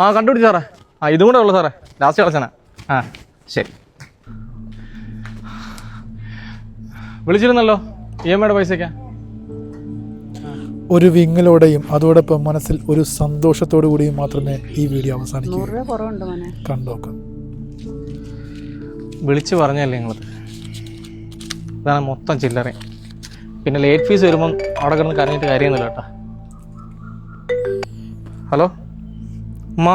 ആ കണ്ടുപിടിച്ചു സാറേ. ആ ഇതും കൂടെ ഉള്ളു സാറേ, ലാസ്റ്റ് കളക്ഷനാ. ആ ശരി. വിളിച്ചിരുന്നല്ലോ EMI പൈസയ്ക്കാ. ഒരു വിങ്ങലോടെയും അതോടൊപ്പം മനസ്സിൽ ഒരു സന്തോഷത്തോടു കൂടിയും മാത്രമേ ഈ വീഡിയോ അവസാനിക്കൂ. കണ്ടോക്കാം. വിളിച്ചു പറഞ്ഞല്ലേ നിങ്ങളത്. ഇതാണ് മൊത്തം ചില്ലറ. പിന്നെ ലേറ്റ് ഫീസ് വരുമ്പം അവിടെ കിടന്ന് കരഞ്ഞിട്ട് കാര്യമൊന്നുമില്ല കേട്ടോ. ഹലോ അമ്മ.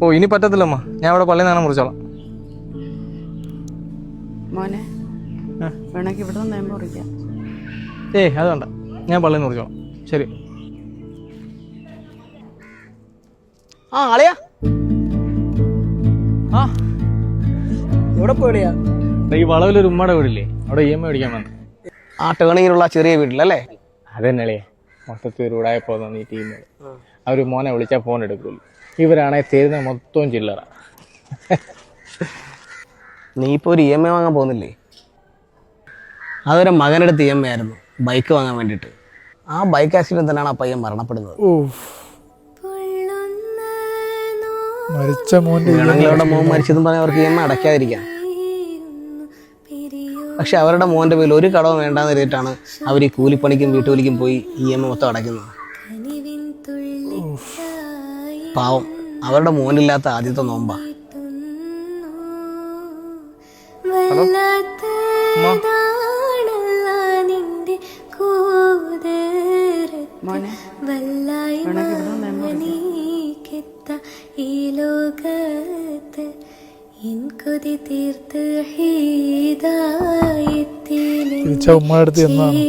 ഓ ഇനി പറ്റത്തില്ലമ്മ, ഞാൻ ഇവിടെ പള്ളിയിൽ നിന്നാണ് മുറിച്ചോളാം. മോനെ വേണമെങ്കിൽ ഇവിടെ നിന്ന് മുറിക്കാം. ഏയ് അത് വേണ്ട, ഞാൻ പള്ളിയിൽ നിന്ന് മുറിച്ചോളാം. ശരി. ആ അളിയാ, ആ എവിടെ പോയിടിയാ? ഈ വളവിലൊരു ഉമ്മയുടെ വീടില്ലേ, അവിടെ EMI മേടിക്കാൻ വന്നു. ആ ടേണിങ്ങിലുള്ള ചെറിയ വീട്ടിലല്ലേ? അതെന്നളിയെ മൊത്തത്തിൽ ഒരു ഉടായപ്പോ തോന്നി ഈ ടീമുകൾ. അവർ മോനെ വിളിച്ചാൽ ഫോൺ എടുക്കുള്ളൂ. ഇവരാണെങ്കിൽ തരുന്ന മൊത്തവും ചില്ലറ. നീ ഇപ്പോൾ ഒരു EMI വാങ്ങാൻ പോകുന്നില്ലേ? അതൊരു മകനെടുത്ത് EMI ആയിരുന്നു, ബൈക്ക് വാങ്ങാൻ വേണ്ടിയിട്ട്. ആ ബൈക്ക് ആക്സിഡന്റ് തന്നെയാണ് ആ പയ്യൻ മരണപ്പെടുന്നത്. മരിച്ച മോൻ്റെ അവരുടെ മോൻ മരിച്ചതും പറഞ്ഞാൽ അവർക്ക് EMI അടയ്ക്കാതിരിക്കാം. പക്ഷെ അവരുടെ മോൻ്റെ പേരിൽ ഒരു കടവും വേണ്ടാന്ന് കരുതിയിട്ടാണ് അവർ ഈ കൂലിപ്പണിക്കും വീട്ടുജോലിക്കും പോയി EMI മൊത്തം അടയ്ക്കുന്നത്. പാവം, അവരുടെ മോനില്ലാത്ത ആദ്യത്തെ നോമ്പാ. ഹലോ മോനെ വേണമെങ്കിൽ ഇവിടെ നിന്ന് മുറിക്കാം. ഈ ലോകത്ത് തിരിച്ച ഉമ്മയുടെ അടുത്ത് എന്നാണ്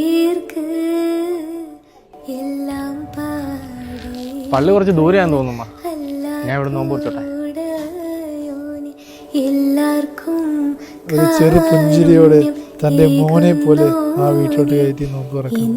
പള്ളി കുറച്ച് ദൂരെയാന്ന് തോന്നുമ്മ. ഞാൻ ഇവിടെ നോമ്പ് വെച്ചോട്ടെ. ഒരു ചെറു പുഞ്ചിരിയോടെ തൻ്റെ മോനെ പോലെ ആ വീട്ടിലോട്ട് കയറ്റി നോമ്പ് തുറക്കുന്നു.